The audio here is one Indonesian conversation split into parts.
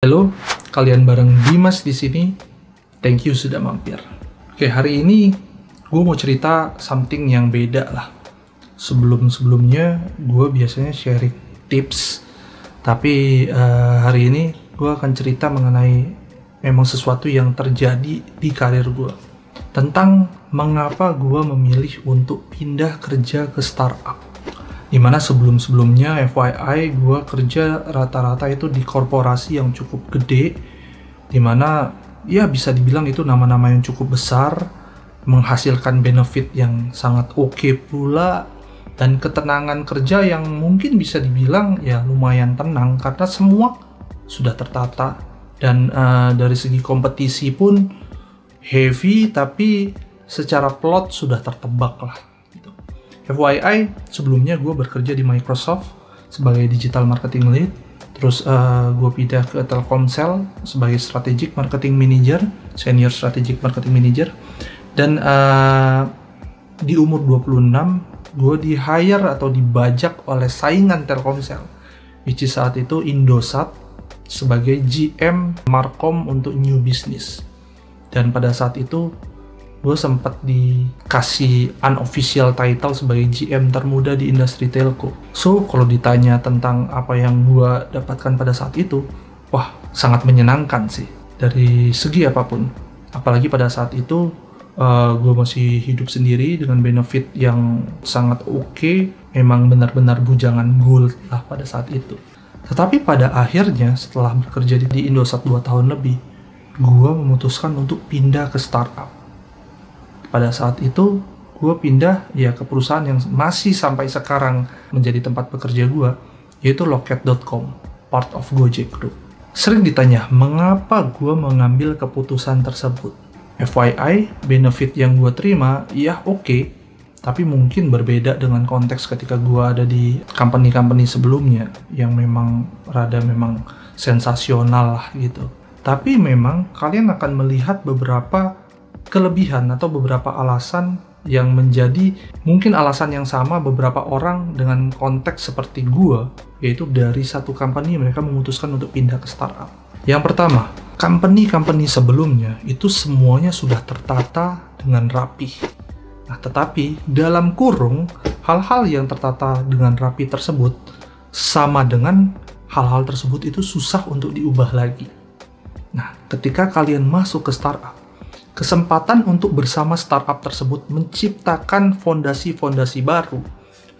Halo, kalian bareng Dimas di sini. Thank you sudah mampir. Oke, hari ini gue mau cerita something yang beda lah. Sebelumnya gue biasanya sharing tips, tapi hari ini gue akan cerita mengenai memang sesuatu yang terjadi di karir gue, tentang mengapa gue memilih untuk pindah kerja ke startup. Dimana sebelumnya FYI gue kerja rata-rata itu di korporasi yang cukup gede, dimana ya bisa dibilang itu nama-nama yang cukup besar, menghasilkan benefit yang sangat oke pula, dan ketenangan kerja yang mungkin bisa dibilang ya lumayan tenang karena semua sudah tertata, dan dari segi kompetisi pun heavy, tapi secara plot sudah tertebak lah. FYI, sebelumnya gue bekerja di Microsoft sebagai digital marketing lead, terus gue pindah ke Telkomsel sebagai strategic marketing manager, senior strategic marketing manager, dan di umur 26 gue di hire atau dibajak oleh saingan Telkomsel, which is saat itu Indosat, sebagai GM Markom untuk new business. Dan pada saat itu gue sempat dikasih unofficial title sebagai GM termuda di industri telco. So, kalau ditanya tentang apa yang gue dapatkan pada saat itu, wah, sangat menyenangkan sih dari segi apapun. Apalagi pada saat itu gue masih hidup sendiri dengan benefit yang sangat oke. Memang benar-benar bujangan gold lah pada saat itu. Tetapi pada akhirnya setelah bekerja di Indosat 2 tahun lebih, gue memutuskan untuk pindah ke startup. Pada saat itu, gue pindah ya ke perusahaan yang masih sampai sekarang menjadi tempat bekerja gue, yaitu Loket.com, part of Gojek Group. Sering ditanya, mengapa gue mengambil keputusan tersebut? FYI, benefit yang gue terima, ya oke, tapi mungkin berbeda dengan konteks ketika gue ada di company-company sebelumnya, yang memang memang sensasional lah gitu. Tapi memang kalian akan melihat beberapa kelebihan atau beberapa alasan yang menjadi mungkin alasan yang sama beberapa orang dengan konteks seperti gue, yaitu dari satu company mereka memutuskan untuk pindah ke startup. Yang pertama, company sebelumnya itu semuanya sudah tertata dengan rapih. Nah, tetapi dalam kurung hal-hal yang tertata dengan rapi tersebut sama dengan hal-hal tersebut itu susah untuk diubah lagi. Nah, ketika kalian masuk ke startup, kesempatan untuk bersama startup tersebut menciptakan fondasi-fondasi baru,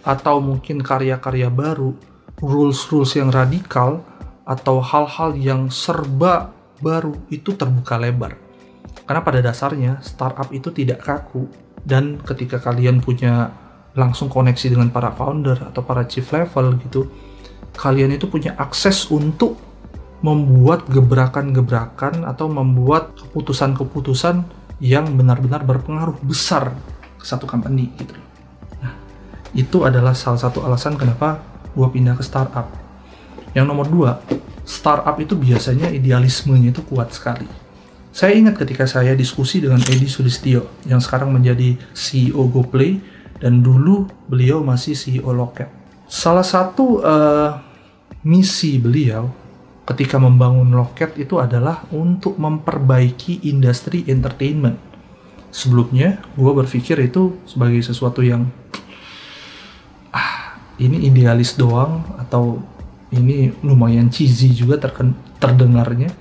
atau mungkin karya-karya baru, rules-rules yang radikal, atau hal-hal yang serba baru itu terbuka lebar. Karena pada dasarnya startup itu tidak kaku, dan ketika kalian punya langsung koneksi dengan para founder atau para chief level gitu, kalian itu punya akses untuk membuat gebrakan-gebrakan atau membuat keputusan-keputusan yang benar-benar berpengaruh besar ke satu company gitu. Nah, itu adalah salah satu alasan kenapa gue pindah ke startup. Yang nomor 2, startup itu biasanya idealismenya itu kuat sekali. Saya ingat ketika saya diskusi dengan Edi Sulistyo yang sekarang menjadi CEO GoPlay, dan dulu beliau masih CEO Loket. Salah satu misi beliau ketika membangun Loket itu adalah untuk memperbaiki industri entertainment. Sebelumnya, gue berpikir itu sebagai sesuatu yang ini idealis doang, atau ini lumayan cheesy juga terdengarnya.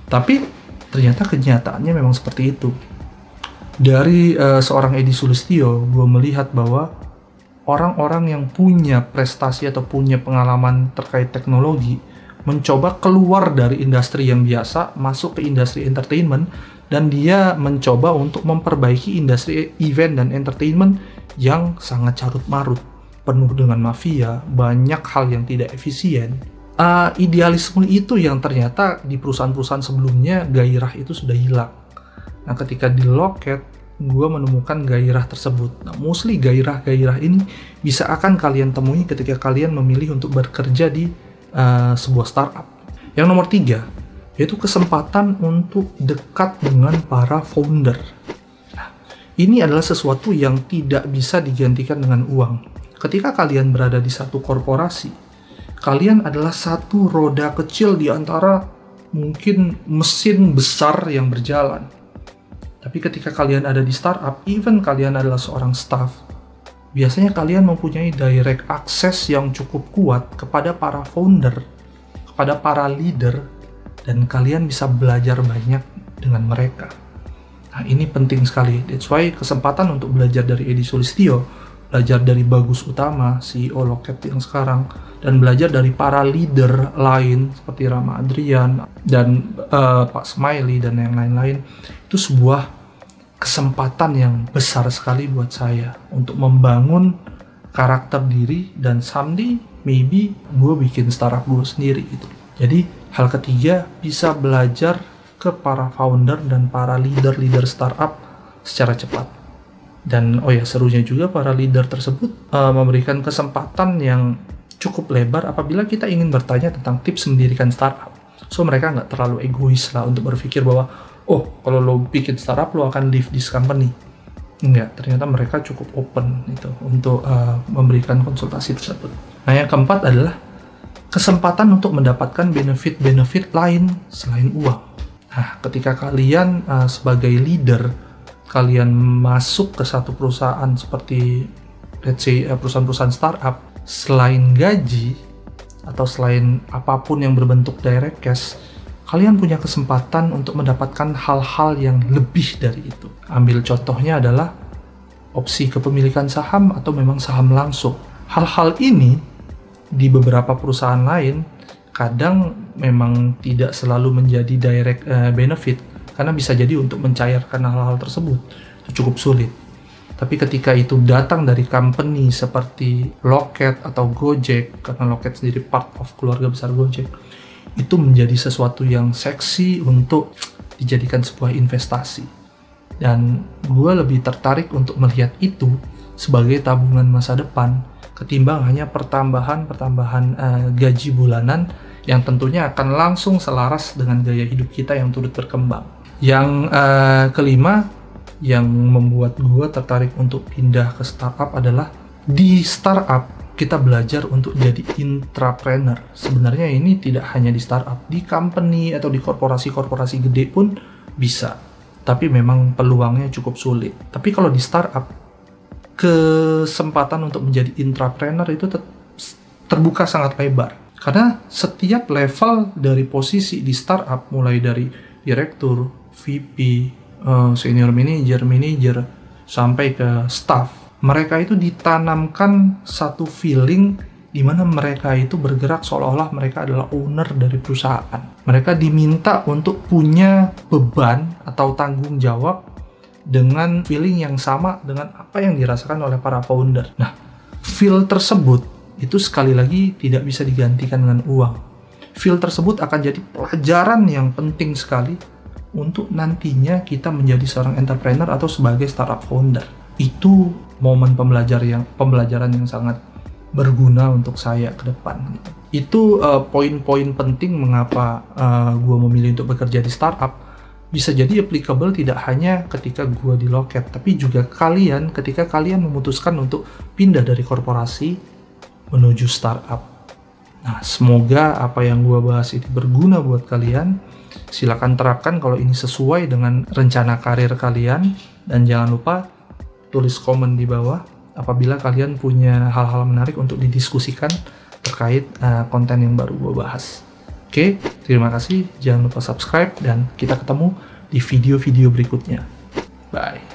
Tapi ternyata kenyataannya memang seperti itu. Dari seorang Edi Sulistyo, gue melihat bahwa orang-orang yang punya prestasi atau punya pengalaman terkait teknologi mencoba keluar dari industri yang biasa, masuk ke industri entertainment, dan dia mencoba untuk memperbaiki industri event dan entertainment yang sangat carut-marut, penuh dengan mafia, banyak hal yang tidak efisien. Idealisme itu yang ternyata di perusahaan-perusahaan sebelumnya gairah itu sudah hilang. Nah, ketika di Loket, gue menemukan gairah tersebut. Nah, mostly gairah-gairah ini bisa akan kalian temui ketika kalian memilih untuk bekerja di sebuah startup. Yang nomor 3, yaitu kesempatan untuk dekat dengan para founder. Nah, ini adalah sesuatu yang tidak bisa digantikan dengan uang. Ketika kalian berada di satu korporasi, kalian adalah satu roda kecil di antara mungkin mesin besar yang berjalan. Tapi ketika kalian ada di startup, even kalian adalah seorang staff, biasanya kalian mempunyai direct access yang cukup kuat kepada para founder, kepada para leader, dan kalian bisa belajar banyak dengan mereka. Nah, ini penting sekali. That's why kesempatan untuk belajar dari Edi Sulistyo, belajar dari Bagus Utama, CEO Loket yang sekarang, dan belajar dari para leader lain seperti Rama Adrian dan Pak Smiley dan yang lain-lain, itu sebuah kesempatan yang besar sekali buat saya untuk membangun karakter diri, dan someday maybe gue bikin startup gue sendiri gitu. Jadi hal ketiga, bisa belajar ke para founder dan para leader startup secara cepat. Dan serunya juga para leader tersebut memberikan kesempatan yang cukup lebar apabila kita ingin bertanya tentang tips mendirikan startup. So mereka nggak terlalu egois lah untuk berpikir bahwa kalau lo bikin startup lo akan leave this company. Enggak, ternyata mereka cukup open itu untuk memberikan konsultasi tersebut. Nah, yang keempat adalah kesempatan untuk mendapatkan benefit-benefit lain selain uang. Nah, ketika kalian sebagai leader, kalian masuk ke satu perusahaan seperti let's say perusahaan-perusahaan startup, selain gaji atau selain apapun yang berbentuk direct cash, kalian punya kesempatan untuk mendapatkan hal-hal yang lebih dari itu. Ambil contohnya adalah opsi kepemilikan saham atau memang saham langsung. Hal-hal ini di beberapa perusahaan lain kadang memang tidak selalu menjadi direct benefit, karena bisa jadi untuk mencairkan hal-hal tersebut itu cukup sulit. Tapi ketika itu datang dari company seperti Loket atau Gojek, karena Loket sendiri part of keluarga besar Gojek, itu menjadi sesuatu yang seksi untuk dijadikan sebuah investasi. Dan gue lebih tertarik untuk melihat itu sebagai tabungan masa depan ketimbang hanya pertambahan gaji bulanan yang tentunya akan langsung selaras dengan gaya hidup kita yang turut berkembang. Yang kelima yang membuat gue tertarik untuk pindah ke startup adalah di startup kita belajar untuk jadi intrapreneur. Sebenarnya ini tidak hanya di startup, di company atau di korporasi-korporasi gede pun bisa. Tapi memang peluangnya cukup sulit. Tapi kalau di startup, kesempatan untuk menjadi intrapreneur itu terbuka sangat lebar. Karena setiap level dari posisi di startup, mulai dari direktur, VP, senior manager, sampai ke staff, mereka itu ditanamkan satu feeling di mana mereka itu bergerak seolah-olah mereka adalah owner dari perusahaan. Mereka diminta untuk punya beban atau tanggung jawab dengan feeling yang sama dengan apa yang dirasakan oleh para founder. Nah, feel tersebut itu sekali lagi tidak bisa digantikan dengan uang. Feel tersebut akan jadi pelajaran yang penting sekali untuk nantinya kita menjadi seorang entrepreneur atau sebagai startup founder. Itu momen pembelajaran yang sangat berguna untuk saya ke depan. Itu poin-poin penting mengapa gue memilih untuk bekerja di startup. Bisa jadi applicable tidak hanya ketika gue di Loket, tapi juga kalian ketika kalian memutuskan untuk pindah dari korporasi menuju startup. Nah, semoga apa yang gue bahas ini berguna buat kalian. Silakan terapkan kalau ini sesuai dengan rencana karir kalian, dan jangan lupa tulis komen di bawah apabila kalian punya hal-hal menarik untuk didiskusikan terkait konten yang baru gue bahas. Oke, terima kasih, jangan lupa subscribe, dan kita ketemu di video-video berikutnya. Bye.